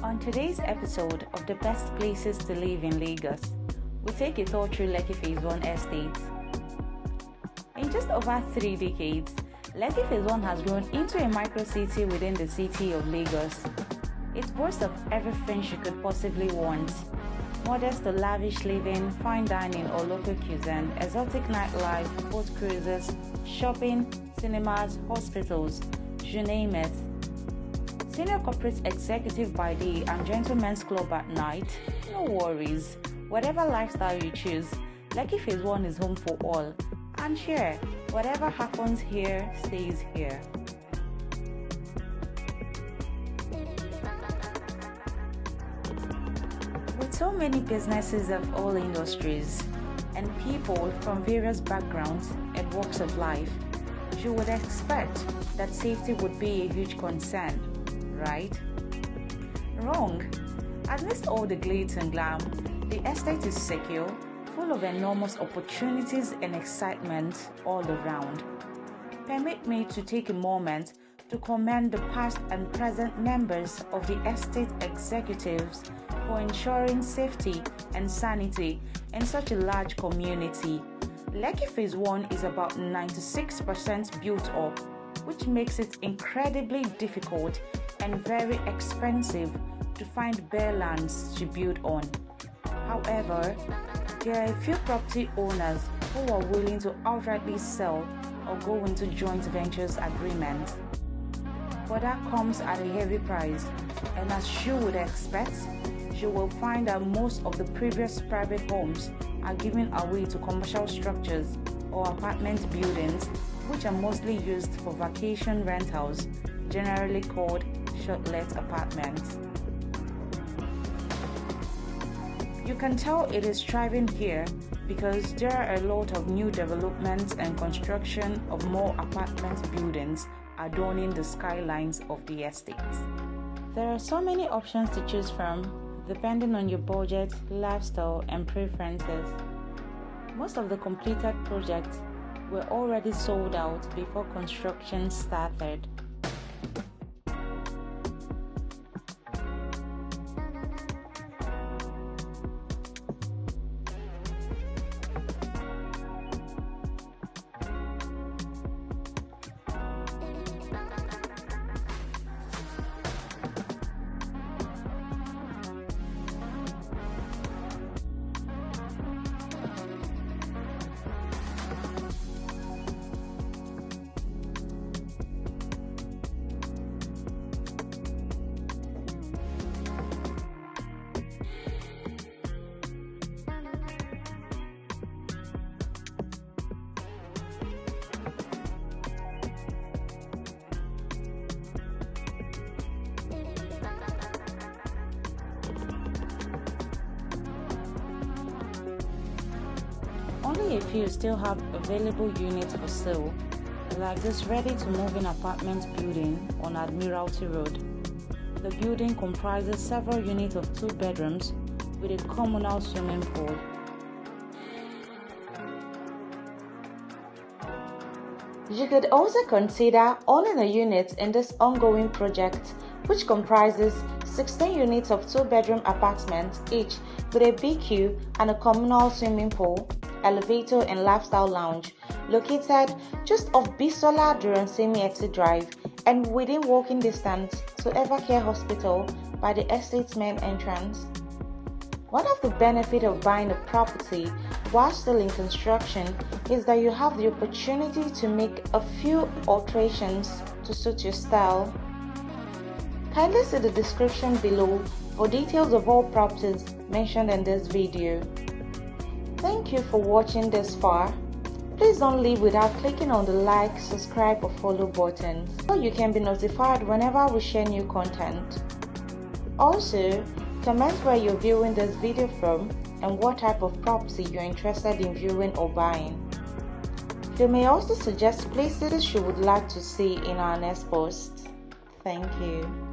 On today's episode of the best places to live in Lagos, we take a tour through Lekki Phase 1 estate. In just over 3 decades, Lekki Phase 1 has grown into a micro-city within the city of Lagos. It boasts of everything you could possibly want: modest to lavish living, fine dining or local cuisine, exotic nightlife, boat cruises, shopping, cinemas, hospitals, you name it. Senior corporate executive by day and gentlemen's club at night? No worries. Whatever lifestyle you choose, Lekki Phase 1 is home for all. And here, whatever happens here stays here. With so many businesses of all industries and people from various backgrounds and walks of life, you would expect that safety would be a huge concern, right? Wrong. Amidst all the glitz and glam, the estate is secure, full of enormous opportunities and excitement all around. Permit me to take a moment to commend the past and present members of the estate executives for ensuring safety and sanity in such a large community. Lekki Phase 1 is about 96% built up, which makes it incredibly difficult and very expensive to find bare lands to build on. However, there are a few property owners who are willing to outrightly sell or go into joint ventures agreements. But that comes at a heavy price, and as you would expect, you will find that most of the previous private homes are given away to commercial structures or apartment buildings, which are mostly used for vacation rentals, generally called short-let apartments. You can tell it is thriving here because there are a lot of new developments and construction of more apartment buildings adorning the skylines of the estate. There are so many options to choose from depending on your budget, lifestyle, and preferences. Most of the completed projects were already sold out before construction started. Only a few still have available units for sale, like this ready-to-move-in apartment building on Admiralty Road. The building comprises several units of 2 bedrooms with a communal swimming pool. You could also consider owning a unit in this ongoing project, which comprises 16 units of 2-bedroom apartments each with a BQ and a communal swimming pool, elevator and lifestyle lounge, located just off Bisola Duronsemi Exit Drive and within walking distance to Evercare Hospital by the estate's main entrance. One of the benefits of buying a property while still in construction is that you have the opportunity to make a few alterations to suit your style. Kindly see the description below for details of all properties mentioned in this video. Thank you for watching this far. Please don't leave without clicking on the like, subscribe or follow buttons so you can be notified whenever we share new content. Also, comment where you're viewing this video from and what type of property you're interested in viewing or buying. You may also suggest places you would like to see in our next post. Thank you.